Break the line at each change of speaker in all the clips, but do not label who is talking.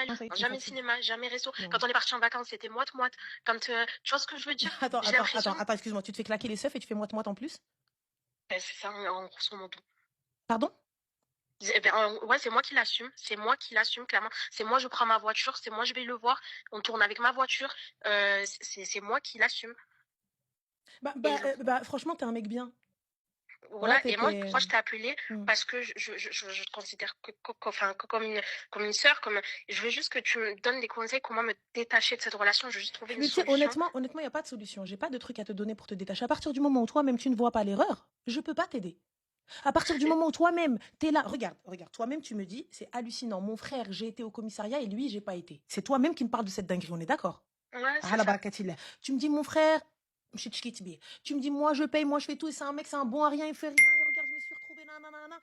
Non, ça y est, tu me
jamais
fatigues.
cinéma, jamais resto.
Non.
Quand on est parti en vacances, c'était moite-moite. Quand, tu vois ce que je veux dire?
Attends,
J'ai
attends,
l'impression
attends, attends, excuse-moi, tu te fais claquer les seufs et tu fais moite-moite en plus?
c'est ça, en grosso modo.
Pardon?
Ouais, c'est moi qui l'assume. C'est moi qui l'assume, clairement. C'est moi, je prends ma voiture, c'est moi, je vais le voir. On tourne avec ma voiture. C'est moi qui l'assume. Et
Franchement, t'es un mec bien. Voilà,
voilà. Et moi, pourquoi je t'ai appelé?
Hmm.
Parce que je te considère enfin, comme une sœur. Je veux juste que tu me donnes des conseils comment me détacher de cette relation. Je veux juste trouver une
Mais tu sais,
solution.
honnêtement, il n'y a pas de solution. J'ai pas de truc à te donner pour te détacher. À partir du moment où toi-même tu ne vois pas l'erreur, je peux pas t'aider. À partir du moment où toi-même, tu es là, regarde, toi-même tu me dis, c'est hallucinant. Mon frère, j'ai été au commissariat et lui, j'ai pas été. C'est toi-même qui me parles de cette dinguerie, on est d'accord?
Ouais,
Ah
c'est
la
ça.
barakatillah. Tu me dis, mon frère, tu me dis, moi je paye, moi je fais tout, et c'est un mec, c'est un bon à rien, il fait rien, et regarde, je me suis retrouvée, nanana.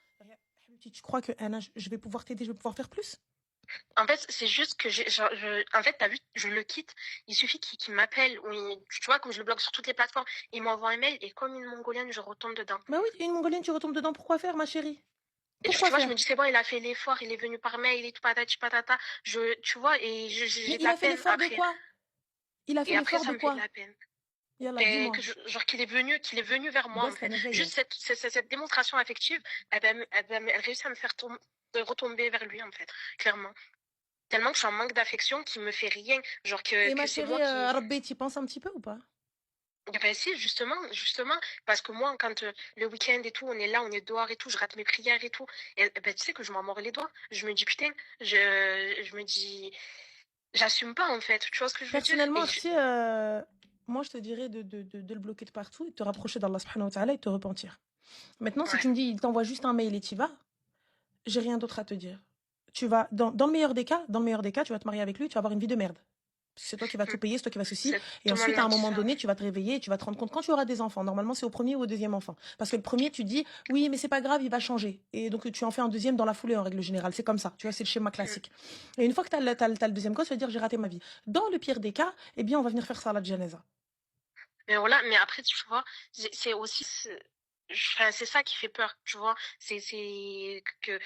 Tu crois que Anna, je vais pouvoir t'aider, je vais pouvoir faire plus?
En fait, c'est juste que en fait, t'as vu, je le quitte. Il suffit qu'il m'appelle ou tu vois, comme je le bloque sur toutes les plateformes, il m'envoie un mail et comme une mongolienne, je retombe dedans.
Bah oui, une mongolienne, tu retombes dedans, pourquoi faire, ma chérie?
Et
Pourquoi
tu vois, je me
faire?
dis, c'est bon, il a fait l'effort, il est venu par mail et tout, patati patata. Tu vois, et
Mais
j'ai de
il
la
a fait
peine
l'effort de
après.
quoi? Il a fait
Et après,
l'effort
ça
de
me fait de
quoi?
la peine.
Yallah,
Ben,
dis-moi.
genre qu'il est venu vers moi, en
Gosse,
fait.
la
Juste cette démonstration affective, elle réussit à me faire de retomber vers lui, en fait, clairement. Tellement que je suis en manque d'affection qui me fait rien. Genre
Et ma
que c'est moi
chérie,
qui.
Rabbi, tu y penses un petit peu ou pas?
Ben si, justement, parce que moi, quand le week-end et tout, on est là, on est dehors et tout, je rate mes prières et tout, et ben tu sais que je m'en mords les doigts. Je me dis, putain, je me dis, j'assume pas en fait, tu vois ce que je veux dire?
Personnellement, tu sais, moi, je te dirais de le bloquer de partout et de te rapprocher d'Allah subhanahu wa ta'ala et de te repentir. Maintenant, si
Ouais.
tu me dis, il t'envoie juste un mail et tu y vas, j'ai rien d'autre à te dire. Tu vas, dans le meilleur des cas, tu vas te marier avec lui, tu vas avoir une vie de merde. Parce que c'est toi qui vas
Mm.
tout payer, c'est toi qui vas ceci. Et
Tout le monde
ensuite, à
m'a
un
dit
moment
ça.
donné, tu vas te réveiller et tu vas te rendre compte quand tu auras des enfants. Normalement, c'est au premier ou au deuxième enfant. Parce que le premier, tu dis, oui, mais c'est pas grave, il va changer. Et donc, tu en fais un deuxième dans la foulée, en règle générale. C'est comme ça. Tu vois, c'est le schéma
Mm.
classique. Et une fois que t'as le deuxième gosse, tu vas dire, j'ai raté ma vie. Dans le pire des cas, eh bien, on va venir faire ça à la Janeza.
Mais voilà, mais après, tu vois, c'est aussi, enfin, c'est ça qui fait peur, tu vois, c'est que